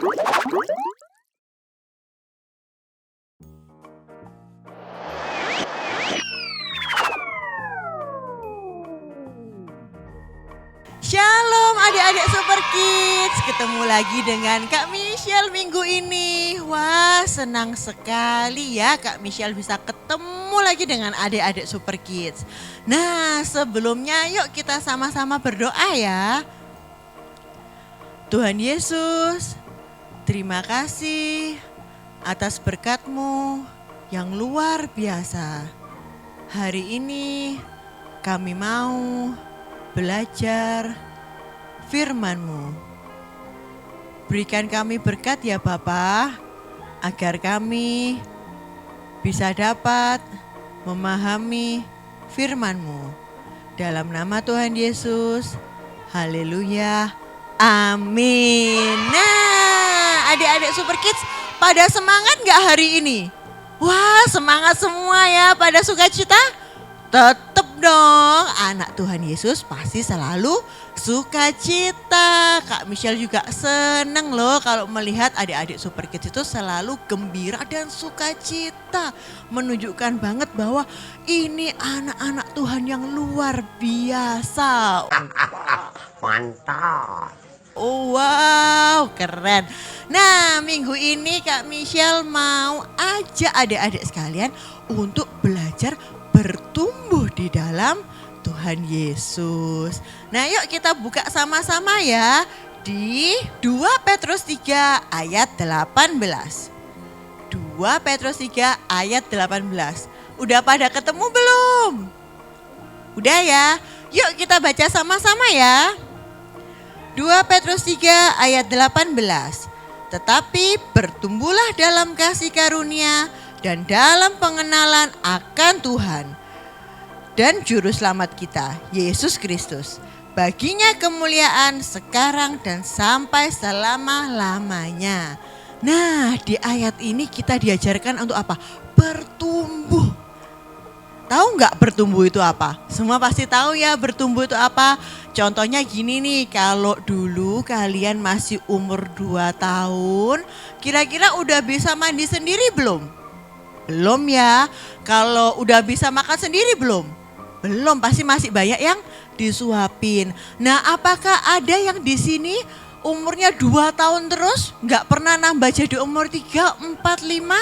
Shalom adik-adik Super Kids, ketemu lagi dengan Kak Michelle minggu ini. Wah, senang sekali ya Kak Michelle bisa ketemu lagi dengan adik-adik Super Kids. Nah, sebelumnya yuk kita sama-sama berdoa ya. Tuhan Yesus, terima kasih atas berkat-Mu yang luar biasa. Hari ini kami mau belajar firman-Mu. Berikan kami berkat ya Bapa, agar kami bisa dapat memahami firman-Mu. Dalam nama Tuhan Yesus, haleluya, amin. Nah, adik-adik Super Kids, pada semangat gak hari ini? Wah, semangat semua ya, pada sukacita? Tetap dong, anak Tuhan Yesus pasti selalu sukacita. Kak Michelle juga seneng loh kalau melihat adik-adik Super Kids itu selalu gembira dan sukacita. Menunjukkan banget bahwa ini anak-anak Tuhan yang luar biasa. Mantap. Oh, wow, keren. Nah, minggu ini Kak Michelle mau ajak adik-adik sekalian untuk belajar bertumbuh di dalam Tuhan Yesus. Nah, yuk kita buka sama-sama ya di 2 Petrus 3 ayat 18. 2 Petrus 3 ayat 18. Udah pada ketemu belum? Udah ya? Yuk kita baca sama-sama ya. 2 Petrus 3 ayat 18. Tetapi bertumbuhlah dalam kasih karunia dan dalam pengenalan akan Tuhan dan Juru Selamat kita, Yesus Kristus. Baginya kemuliaan sekarang dan sampai selama-lamanya. Nah, di ayat ini kita diajarkan untuk apa? Bertumbuh. Tahu nggak bertumbuh itu apa? Semua pasti tahu ya bertumbuh itu apa. Contohnya gini nih, kalau dulu kalian masih umur 2 tahun, kira-kira udah bisa mandi sendiri belum? Belum ya. Kalau udah bisa makan sendiri belum? Belum, pasti masih banyak yang disuapin. Nah, apakah ada yang di sini umurnya 2 tahun terus nggak pernah nambah jadi umur 3, 4, 5?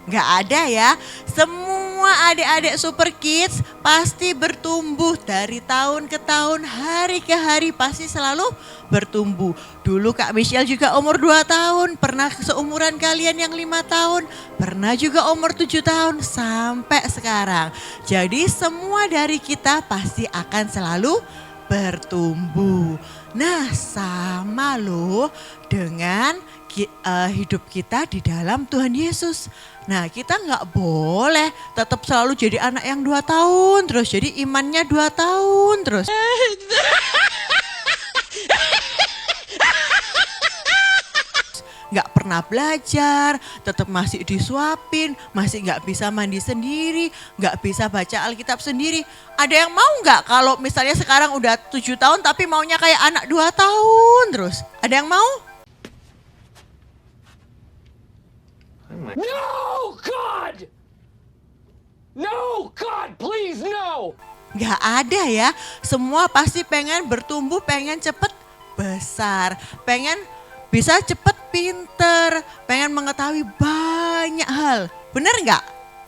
Nggak ada ya. Semua adik-adik Super Kids pasti bertumbuh dari tahun ke tahun, hari ke hari pasti selalu bertumbuh. Dulu Kak Michelle juga umur 2 tahun, pernah seumuran kalian yang 5 tahun, pernah juga umur 7 tahun sampai sekarang. Jadi semua dari kita pasti akan selalu bertumbuh. Nah, sama loh dengan hidup kita di dalam Tuhan Yesus. Nah, kita nggak boleh tetap selalu jadi anak yang 2 tahun terus, jadi imannya 2 tahun terus. Nggak pernah belajar, tetap masih disuapin, masih nggak bisa mandi sendiri, nggak bisa baca Alkitab sendiri. Ada yang mau nggak kalau misalnya sekarang udah 7 tahun tapi maunya kayak anak 2 tahun terus? Ada yang mau? No, God! No, God, please, no! Nggak ada ya, semua pasti pengen bertumbuh, pengen cepet besar, pengen bisa cepet pinter, pengen mengetahui banyak hal. Bener nggak?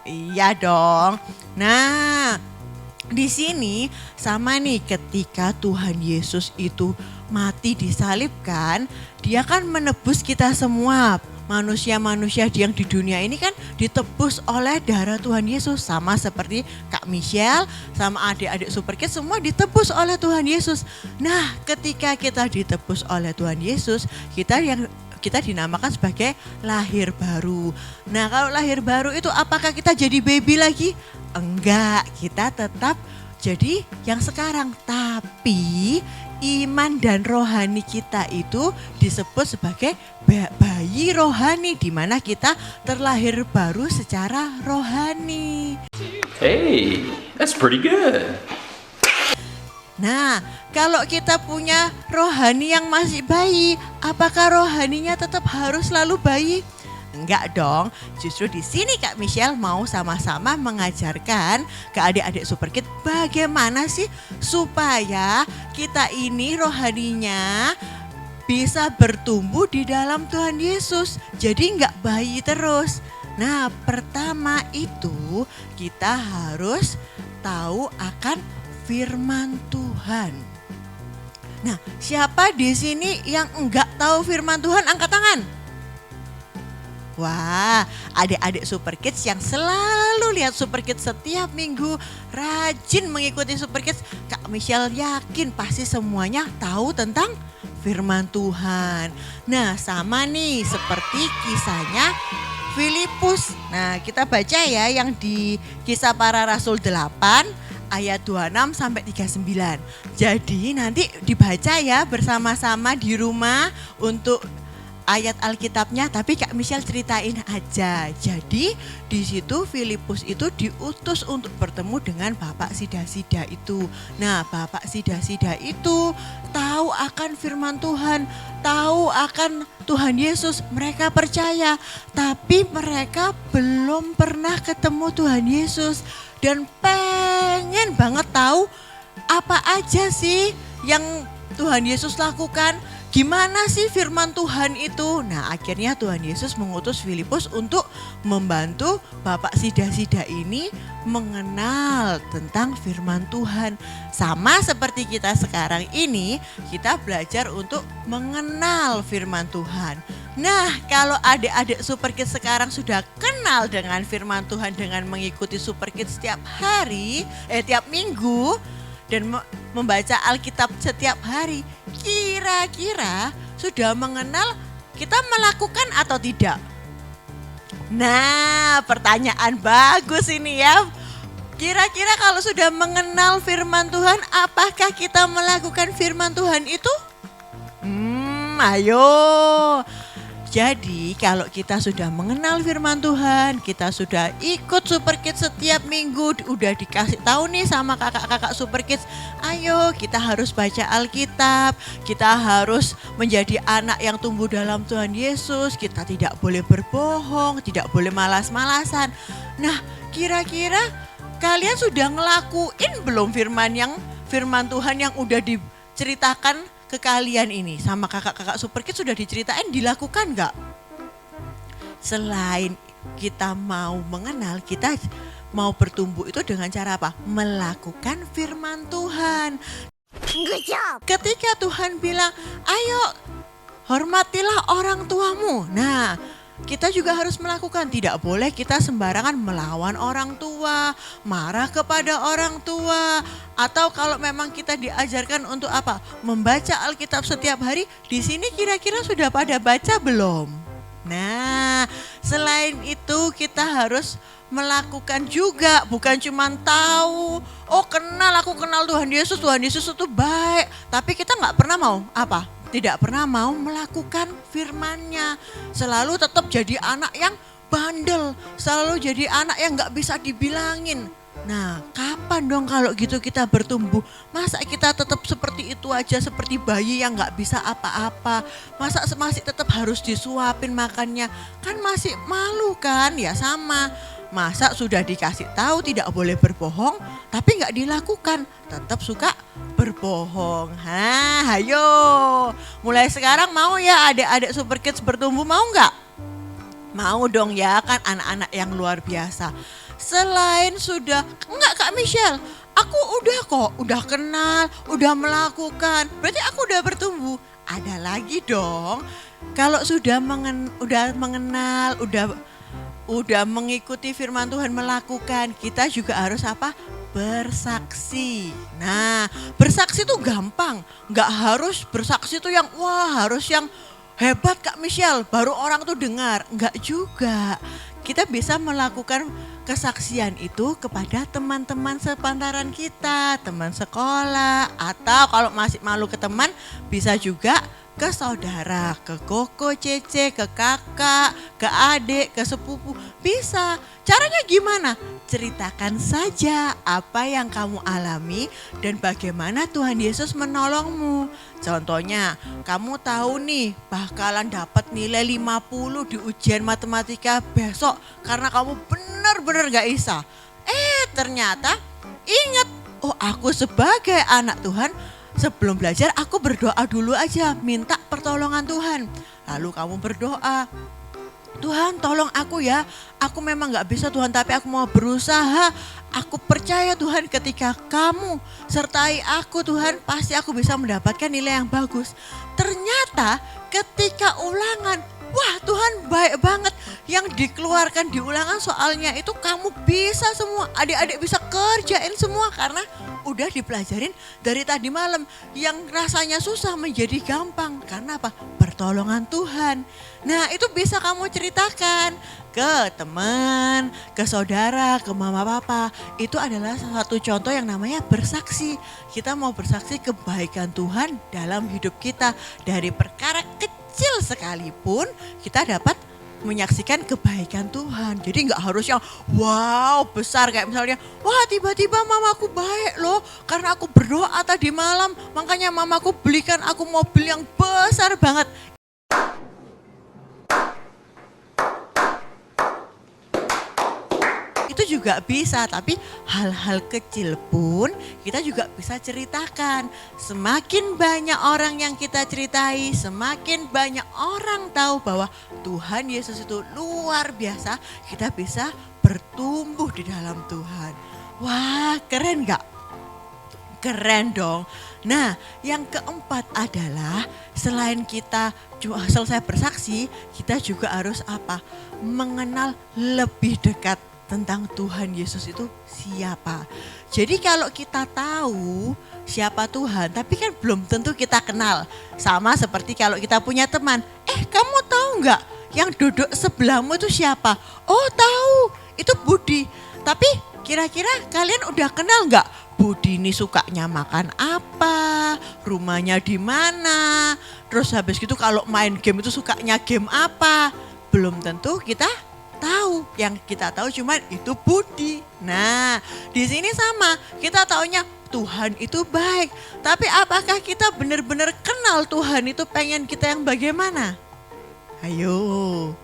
Iya dong. Nah, di sini sama nih, ketika Tuhan Yesus itu mati disalibkan, dia kan menebus kita semua. Manusia-manusia yang di dunia ini kan ditebus oleh darah Tuhan Yesus. Sama seperti Kak Michelle sama adik-adik Super Kids, semua ditebus oleh Tuhan Yesus. Nah, ketika kita ditebus oleh Tuhan Yesus, kita dinamakan sebagai lahir baru. Nah, kalau lahir baru itu apakah kita jadi baby lagi? Enggak, kita tetap jadi yang sekarang. Tapi iman dan rohani kita itu disebut sebagai bayi rohani, di mana kita terlahir baru secara rohani. Hey, that's pretty good. Nah, kalau kita punya rohani yang masih bayi, apakah rohaninya tetap harus selalu bayi? Enggak dong, justru di sini Kak Michelle mau sama-sama mengajarkan ke adik-adik Super Kids bagaimana sih supaya kita ini rohaninya bisa bertumbuh di dalam Tuhan Yesus. Jadi enggak bayi terus. Nah, pertama itu kita harus tahu akan firman Tuhan. Nah, siapa di sini yang enggak tahu firman Tuhan? Angkat tangan. Wah, adik-adik Super Kids yang selalu lihat Super Kids setiap minggu, rajin mengikuti Super Kids, Kak Michelle yakin pasti semuanya tahu tentang firman Tuhan. Nah, sama nih seperti kisahnya Filipus. Nah, kita baca ya yang di Kisah Para Rasul 8 ayat 26 sampai 39. Jadi nanti dibaca ya bersama-sama di rumah untuk ayat Alkitabnya, tapi Kak Michelle ceritain aja. Jadi di situ Filipus itu diutus untuk bertemu dengan Bapak Sida-Sida itu. Nah, Bapak Sida-Sida itu tahu akan firman Tuhan, tahu akan Tuhan Yesus, mereka percaya, tapi mereka belum pernah ketemu Tuhan Yesus dan pengen banget tahu apa aja sih yang Tuhan Yesus lakukan. Gimana sih firman Tuhan itu? Nah, akhirnya Tuhan Yesus mengutus Filipus untuk membantu Bapak Sida-Sida ini mengenal tentang firman Tuhan. Sama seperti kita sekarang ini, kita belajar untuk mengenal firman Tuhan. Nah, kalau adik-adik Super Kids sekarang sudah kenal dengan firman Tuhan dengan mengikuti Super Kids tiap hari, tiap minggu, dan membaca Alkitab setiap hari, kira-kira sudah mengenal kita melakukan atau tidak? Nah, pertanyaan bagus ini ya. Kira-kira kalau sudah mengenal firman Tuhan, apakah kita melakukan firman Tuhan itu? Ayo. Jadi kalau kita sudah mengenal firman Tuhan, kita sudah ikut Super Kids setiap minggu, udah dikasih tahu nih sama kakak-kakak Super Kids, ayo kita harus baca Alkitab, kita harus menjadi anak yang tumbuh dalam Tuhan Yesus, kita tidak boleh berbohong, tidak boleh malas-malasan. Nah, kira-kira kalian sudah ngelakuin belum firman Tuhan yang udah diceritakan ke kalian ini sama kakak-kakak Super Kids, sudah diceritain, dilakukan gak? Selain kita mau mengenal, kita mau bertumbuh itu dengan cara apa? Melakukan firman Tuhan. Good job. Ketika Tuhan bilang, ayo hormatilah orang tuamu. Nah, kita juga harus melakukan, tidak boleh kita sembarangan melawan orang tua, marah kepada orang tua, atau kalau memang kita diajarkan untuk apa? Membaca Alkitab setiap hari, di sini kira-kira sudah pada baca belum? Nah, selain itu kita harus melakukan juga, bukan cuma tahu, oh aku kenal Tuhan Yesus itu baik, tapi kita nggak pernah mau apa? Tidak pernah mau melakukan firman-Nya. Selalu tetap jadi anak yang bandel, selalu jadi anak yang gak bisa dibilangin. Nah, kapan dong kalau gitu kita bertumbuh? Masa kita tetap seperti itu aja, seperti bayi yang gak bisa apa-apa? Masa masih tetap harus disuapin makannya? Kan masih malu kan? Ya sama. Masa sudah dikasih tahu tidak boleh berbohong, tapi nggak dilakukan, tetap suka berbohong. Ayo, mulai sekarang mau ya adik-adik Super Kids bertumbuh, mau nggak? Mau dong ya, kan anak-anak yang luar biasa. Selain sudah, enggak Kak Michelle, aku udah kenal, udah melakukan, berarti aku udah bertumbuh. Ada lagi dong, kalau sudah mengenal, udah mengikuti firman Tuhan, melakukan, kita juga harus apa? Bersaksi. Nah, bersaksi itu gampang, nggak harus bersaksi itu yang harus yang hebat Kak Michelle, baru orang tuh dengar, nggak juga. Kita bisa melakukan kesaksian itu kepada teman-teman sepantaran kita, teman sekolah, atau kalau masih malu ke teman, bisa juga ke saudara, ke koko, cece, ke kakak, ke adik, ke sepupu. Bisa. Caranya gimana? Ceritakan saja apa yang kamu alami dan bagaimana Tuhan Yesus menolongmu. Contohnya, kamu tahu nih bakalan dapat nilai 50 di ujian matematika besok karena kamu benar-benar gak bisa. Ternyata ingat, oh aku sebagai anak Tuhan sebelum belajar aku berdoa dulu aja, minta pertolongan Tuhan. Lalu kamu berdoa, Tuhan tolong aku ya, aku memang gak bisa Tuhan tapi aku mau berusaha. Aku percaya Tuhan ketika kamu sertai aku Tuhan pasti aku bisa mendapatkan nilai yang bagus. Ternyata ketika ulangan, wah Tuhan baik banget. Yang dikeluarkan di ulangan soalnya itu kamu bisa semua. Adik-adik bisa kerjain semua karena udah dipelajarin dari tadi malam. Yang rasanya susah menjadi gampang. Karena apa? Pertolongan Tuhan. Nah itu bisa kamu ceritakan ke teman, ke saudara, ke mama papa. Itu adalah salah satu contoh yang namanya bersaksi. Kita mau bersaksi kebaikan Tuhan dalam hidup kita. Dari perkara kecil sekalipun kita dapat menyaksikan kebaikan Tuhan. Jadi nggak harus yang wow besar kayak misalnya wah tiba-tiba mamaku baik loh karena aku berdoa tadi malam makanya mamaku belikan aku mobil yang besar banget. Itu juga bisa, tapi hal-hal kecil pun kita juga bisa ceritakan. Semakin banyak orang yang kita ceritai, semakin banyak orang tahu bahwa Tuhan Yesus itu luar biasa, kita bisa bertumbuh di dalam Tuhan. Wah, keren gak? Keren dong. Nah, yang keempat adalah selain kita selesai bersaksi, kita juga harus apa? Mengenal lebih dekat tentang Tuhan Yesus itu siapa. Jadi kalau kita tahu siapa Tuhan, tapi kan belum tentu kita kenal. Sama seperti kalau kita punya teman, kamu tahu nggak yang duduk sebelahmu itu siapa? Oh tahu, itu Budi. Tapi kira-kira kalian udah kenal nggak? Budi ini sukanya makan apa, rumahnya di mana, terus habis gitu kalau main game itu sukanya game apa? Belum tentu kita tahu. Yang kita tahu cuman itu Budi. Nah, di sini sama. Kita taunya Tuhan itu baik. Tapi apakah kita benar-benar kenal Tuhan itu pengen kita yang bagaimana? Ayo.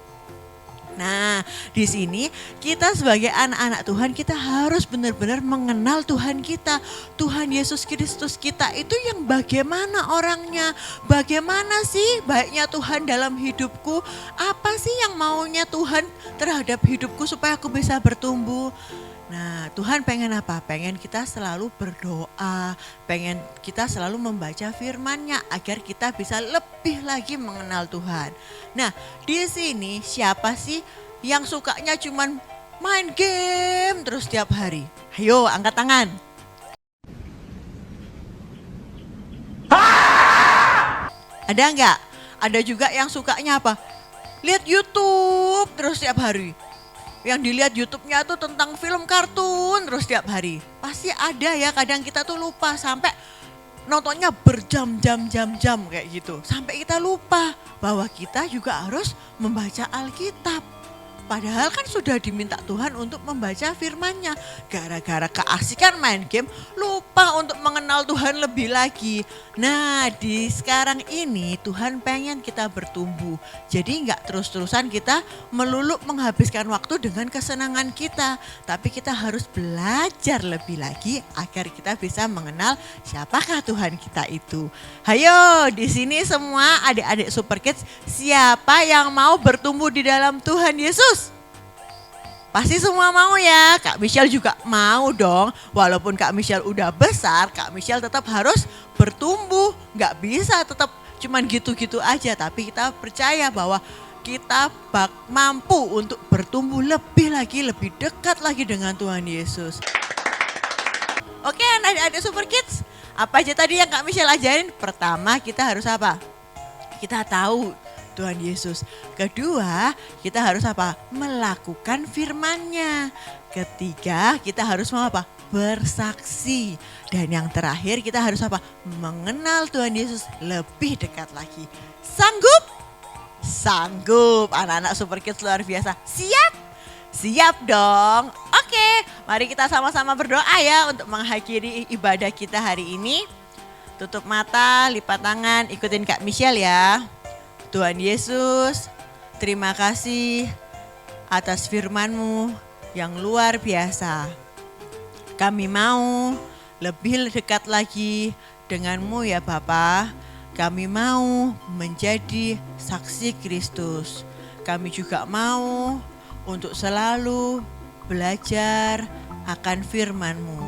Nah, di sini kita sebagai anak-anak Tuhan kita harus benar-benar mengenal Tuhan kita. Tuhan Yesus Kristus kita itu yang bagaimana orangnya? Bagaimana sih baiknya Tuhan dalam hidupku? Apa sih yang maunya Tuhan terhadap hidupku supaya aku bisa bertumbuh? Nah, Tuhan pengen apa? Pengen kita selalu berdoa, pengen kita selalu membaca firman-Nya agar kita bisa lebih lagi mengenal Tuhan. Nah, di sini siapa sih yang sukanya cuman main game terus tiap hari? Ayo, angkat tangan. Ada enggak? Ada juga yang sukanya apa? Lihat YouTube terus tiap hari. Yang dilihat YouTube-nya tuh tentang film kartun terus tiap hari. Pasti ada ya, kadang kita tuh lupa sampai nontonnya berjam-jam kayak gitu. Sampai kita lupa bahwa kita juga harus membaca Alkitab. Padahal kan sudah diminta Tuhan untuk membaca firman-Nya. Gara-gara keasikan main game, lupa untuk mengenal Tuhan lebih lagi. Nah, di sekarang ini Tuhan pengen kita bertumbuh. Jadi enggak terus-terusan kita melulu menghabiskan waktu dengan kesenangan kita. Tapi kita harus belajar lebih lagi agar kita bisa mengenal siapakah Tuhan kita itu. Hayo, di sini semua adik-adik Super Kids, siapa yang mau bertumbuh di dalam Tuhan Yesus? Pasti semua mau ya, Kak Michelle juga mau dong. Walaupun Kak Michelle udah besar, Kak Michelle tetap harus bertumbuh. Gak bisa tetap cuman gitu-gitu aja, tapi kita percaya bahwa kita mampu untuk bertumbuh lebih lagi, lebih dekat lagi dengan Tuhan Yesus. Oke, adik-adik Super Kids, apa aja tadi yang Kak Michelle ajarin? Pertama kita harus apa? Kita tahu Tuhan Yesus. Kedua, kita harus apa? Melakukan firman-Nya. Ketiga, kita harus mau apa? Bersaksi. Dan yang terakhir, kita harus apa? Mengenal Tuhan Yesus lebih dekat lagi. Sanggup? Sanggup. Anak-anak Super Kids luar biasa. Siap? Siap dong. Oke, mari kita sama-sama berdoa ya untuk mengakhiri ibadah kita hari ini. Tutup mata, lipat tangan, ikutin Kak Michelle ya. Tuhan Yesus, terima kasih atas firman-Mu yang luar biasa. Kami mau lebih dekat lagi dengan-Mu ya Bapa. Kami mau menjadi saksi Kristus. Kami juga mau untuk selalu belajar akan firman-Mu.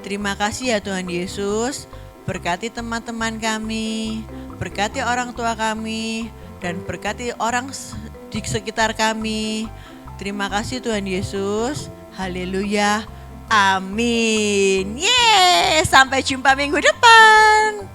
Terima kasih ya Tuhan Yesus. Berkati teman-teman kami, berkati orang tua kami, dan berkati orang di sekitar kami. Terima kasih Tuhan Yesus. Haleluya. Amin. Yeay, sampai jumpa minggu depan.